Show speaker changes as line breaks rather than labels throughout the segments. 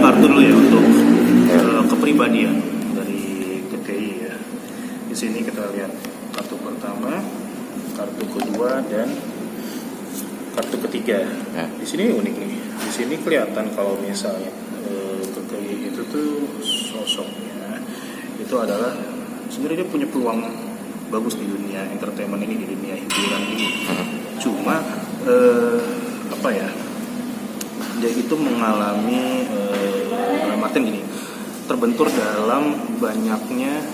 kartu dulu ya untuk kepribadian dari KKI ya. Di sini kita lihat kartu pertama, kartu kedua, dan kartu ketiga. Di sini unik nih. Di sini kelihatan kalau misalnya KKI itu tuh sosoknya itu adalah sebenarnya dia punya peluang bagus di dunia entertainment ini, di dunia hiburan ini. Cuma apa ya? Dia itu mengalami artian gini, terbentur dalam banyaknya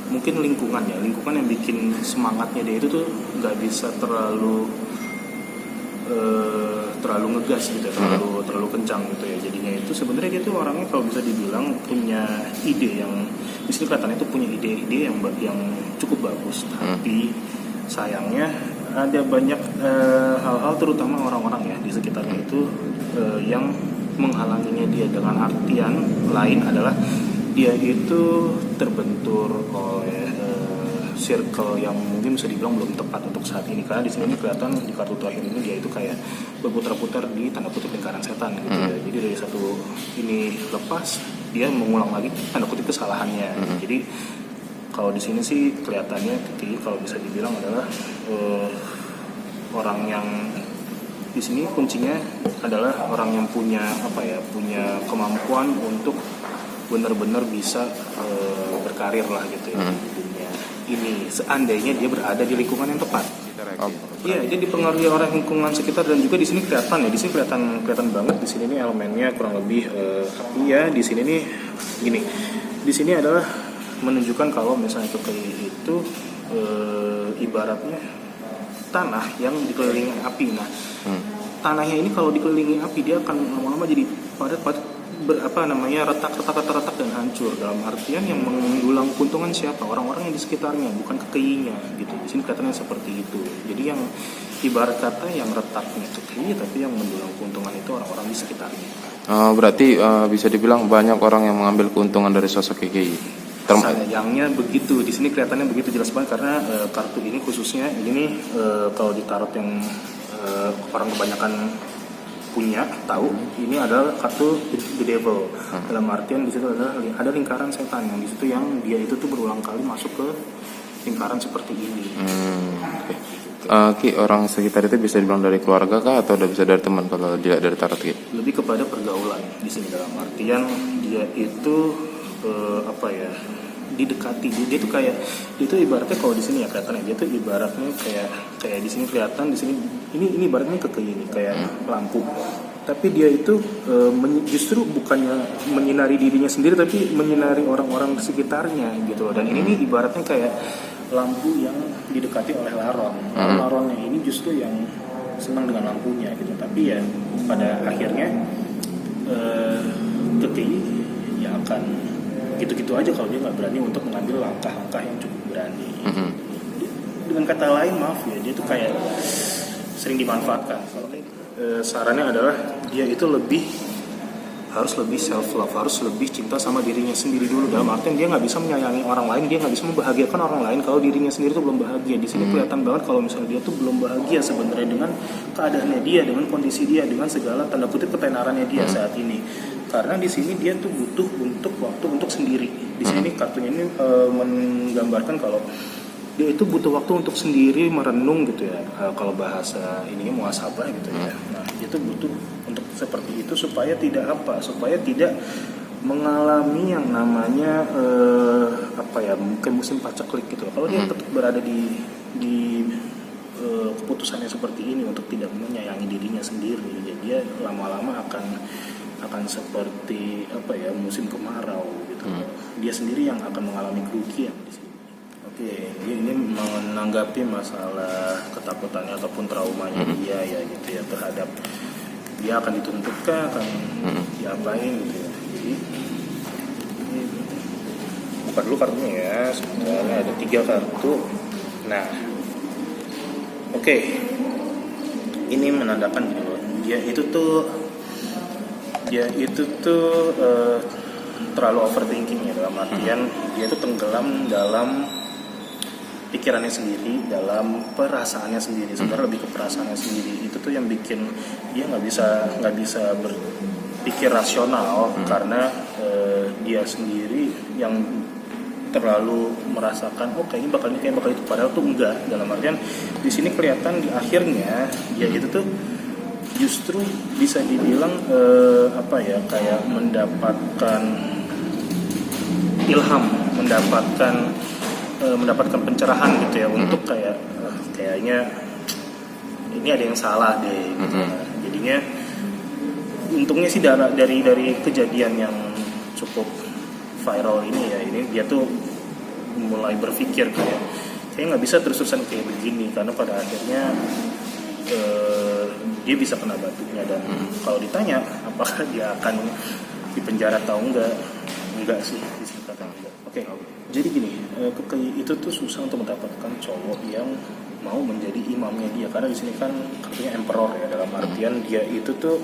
mungkin lingkungan yang bikin semangatnya dia itu tuh nggak bisa terlalu ngegas gitu, terlalu kencang gitu ya. Jadinya itu sebenarnya dia tuh orangnya kalau bisa dibilang punya ide yang di sini kelihatannya tuh punya ide yang cukup bagus, tapi sayangnya ada banyak hal-hal terutama orang-orang ya di sekitarnya itu yang menghalanginya dia. Dengan artian lain adalah dia itu terbentur oleh circle yang mungkin bisa dibilang belum tepat untuk saat ini, karena di sini kelihatan di kartu terakhir ini dia itu kayak berputar-putar di tanda kutip lingkaran setan gitu ya. Jadi dari satu ini lepas dia mengulang lagi tanda kutip kesalahannya. Jadi kalau di sini sih kelihatannya kalau bisa dibilang adalah orang yang di sini kuncinya adalah orang yang punya punya kemampuan untuk benar-benar bisa berkarir lah gitu ya di dunia ini, seandainya dia berada di lingkungan yang tepat. Iya, dia dipengaruhi oleh lingkungan sekitar, dan juga di sini kelihatan ya, di sini kelihatan banget di sini nih elemennya kurang lebih di sini nih gini. Di sini adalah menunjukkan kalau misalnya KKI itu ibaratnya tanah yang dikelilingi api. Nah, tanahnya ini kalau dikelilingi api dia akan lama-lama jadi padat retak dan hancur. Dalam artian yang mendulang keuntungan siapa? Orang-orang yang di sekitarnya, bukan KKI-nya gitu. Di sini kelihatannya seperti itu. Jadi yang ibarat kata yang retaknya KKI, tapi yang mendulang keuntungan itu orang-orang di sekitarnya.
Berarti bisa dibilang banyak orang yang mengambil keuntungan dari sosok KKI.
Sayangnya begitu. Di sini kelihatannya begitu jelas banget, karena kartu ini khususnya ini kalau di tarot yang orang kebanyakan punya tahu, ini adalah kartu The Devil. Dalam artian di situ ada lingkaran setan yang di situ yang dia itu tuh berulang kali masuk ke lingkaran seperti ini.
Ki, orang sekitar itu bisa dibilang dari keluarga kah atau udah bisa dari teman kalau dilihat dari tarot Ki?
Lebih kepada pergaulan di sini, dalam artian dia itu didekati. Dia itu ibaratnya kalau di sini ya kelihatannya dia tuh ibaratnya kayak di sini kelihatan, di sini ini ibaratnya KKI ini kayak lampu, tapi dia itu justru bukannya menyinari dirinya sendiri, tapi menyinari orang-orang sekitarnya gitu loh. Dan ini ibaratnya kayak lampu yang didekati oleh laron. Laronnya ini justru yang senang dengan lampunya gitu, tapi ya pada akhirnya KKI ya akan gitu-gitu aja kalau dia nggak berani untuk mengambil langkah-langkah yang cukup berani. Dengan kata lain, maaf ya, dia tuh kayak sering dimanfaatkan. Sarannya adalah dia itu harus lebih self love, harus lebih cinta sama dirinya sendiri dulu. Dalam artian dia nggak bisa menyayangi orang lain, dia nggak bisa membahagiakan orang lain kalau dirinya sendiri tuh belum bahagia. Di sini kelihatan banget kalau misalnya dia tuh belum bahagia sebenarnya dengan keadaannya dia, dengan kondisi dia, dengan segala tanda kutip ketenarannya dia saat ini. Karena di sini dia tuh butuh waktu untuk sendiri. Di sini kartunya ini menggambarkan kalau dia itu butuh waktu untuk sendiri merenung gitu ya. Kalau bahasa ini muhasabah gitu ya. Nah, itu butuh untuk seperti itu supaya tidak mengalami yang namanya mungkin musim paceklik gitu. Kalau dia tetap berada di keputusannya seperti ini untuk tidak menyayangi dirinya sendiri, ya dia lama-lama akan seperti musim kemarau gitu. Dia sendiri yang akan mengalami kerugian di sini. Oke, ini menanggapi masalah ketakutannya ataupun traumanya dia ya gitu ya, terhadap dia akan dituntut akan diapain gitu ya. Jadi ini buka dulu kartunya ya, sebenarnya ada 3 kartu. Nah, oke, ini menandakan gitu loh, dia itu tuh terlalu overthinking ya, dalam artian dia itu tenggelam dalam pikirannya sendiri, dalam perasaannya sendiri. Sebenarnya lebih ke perasaannya sendiri. Itu tuh yang bikin dia nggak bisa berpikir rasional karena dia sendiri yang terlalu merasakan kayaknya bakal ini kayak bakal itu, padahal tuh enggak. Dalam artian di sini kelihatan di akhirnya dia itu tuh justru bisa dibilang kayak mendapatkan ilham, mendapatkan pencerahan gitu ya, untuk kayaknya ini ada yang salah deh gitu. Jadinya untungnya sih dari kejadian yang cukup viral ini ya, ini dia tuh mulai berpikir kayak nggak bisa terus-terusan kayak begini, karena pada akhirnya dia bisa kena batunya. Dan kalau ditanya apakah dia akan dipenjara atau enggak sih disebutkan enggak. Oke. Jadi gini, KKI itu tuh susah untuk mendapatkan cowok yang mau menjadi imamnya dia, karena di sini kan katanya emperor ya, dalam artian dia itu tuh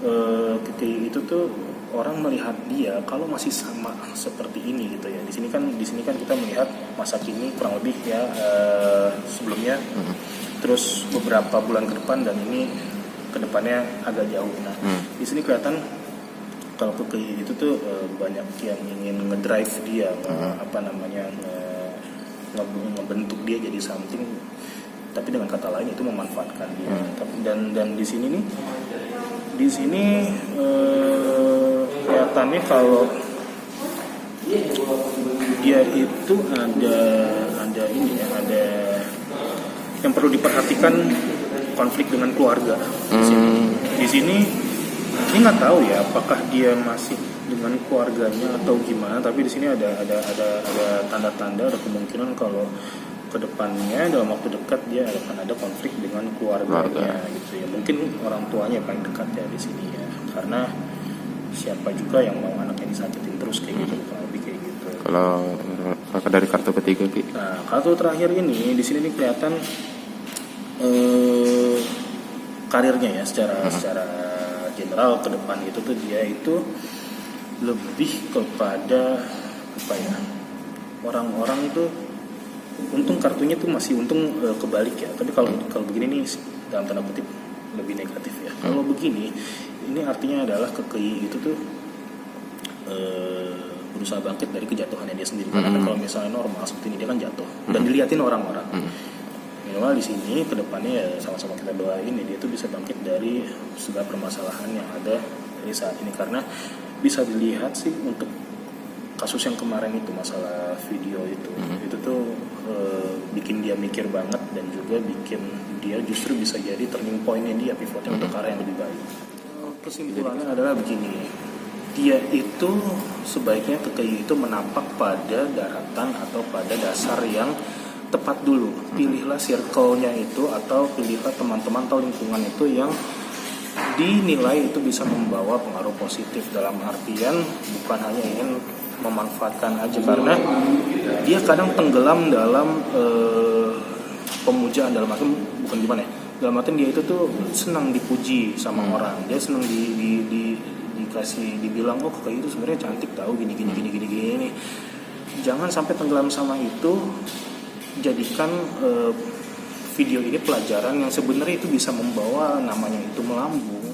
KKI itu tuh orang melihat dia kalau masih sama seperti ini gitu ya. Di sini kan kita melihat masa kini kurang lebih ya, sebelumnya, terus beberapa bulan ke depan, dan ini ke depannya agak jauh. Nah, di sini kelihatan kalau KKI itu tuh banyak yang ingin ngedrive dia, ngebentuk dia jadi something, tapi dengan kata lain itu memanfaatkan dia. Dan di sini kelihatannya kalau dia itu ada yang perlu diperhatikan, konflik dengan keluarga. Di sini ini nggak tahu ya apakah dia masih dengan keluarganya atau gimana, tapi di sini ada tanda-tanda, ada kemungkinan kalau kedepannya dalam waktu dekat dia akan ada konflik dengan keluarganya gitu ya. Mungkin orang tuanya yang paling dekat ya di sini ya, karena siapa juga yang mau anaknya disakitin terus kayak gitu, lebih kayak gitu.
Kalau dari kartu ketiga, Ki.
Nah, kartu terakhir ini di sini nih kelihatan karirnya ya, secara general ke depan itu tuh dia itu lebih kepada orang-orang tuh, untung kartunya tuh masih untung kebalik ya, tapi kalau begini nih dalam tanda kutip lebih negatif ya. Kalau begini ini artinya adalah KKI itu tuh berusaha bangkit dari kejatuhannya dia sendiri. Karena kalau misalnya normal seperti ini dia kan jatuh dan diliatin orang-orang. Minimal di sini kedepannya ya sama-sama kita doain ya, dia tuh bisa bangkit dari segala permasalahan yang ada dari saat ini. Karena bisa dilihat sih untuk kasus yang kemarin itu, masalah video itu tuh bikin dia mikir banget, dan juga bikin dia justru bisa jadi turning point-nya dia, pivotnya untuk arah yang lebih baik. Kesimpulannya adalah begini, dia itu sebaiknya KKI itu menapak pada daratan atau pada dasar yang tepat dulu. Pilihlah circle-nya itu, atau pilihlah teman-teman atau lingkungan itu yang dinilai itu bisa membawa pengaruh positif, dalam artian bukan hanya ingin memanfaatkan aja, karena dia kadang tenggelam dalam pemujaan, dalam artian bukan gimana ya, dalam artian dia itu tuh senang dipuji sama orang, dia senang dikasih, dibilang KKI itu sebenarnya cantik tahu gini. Jangan sampai tenggelam sama itu. Jadikan video ini pelajaran yang sebenarnya itu bisa membawa namanya itu melambung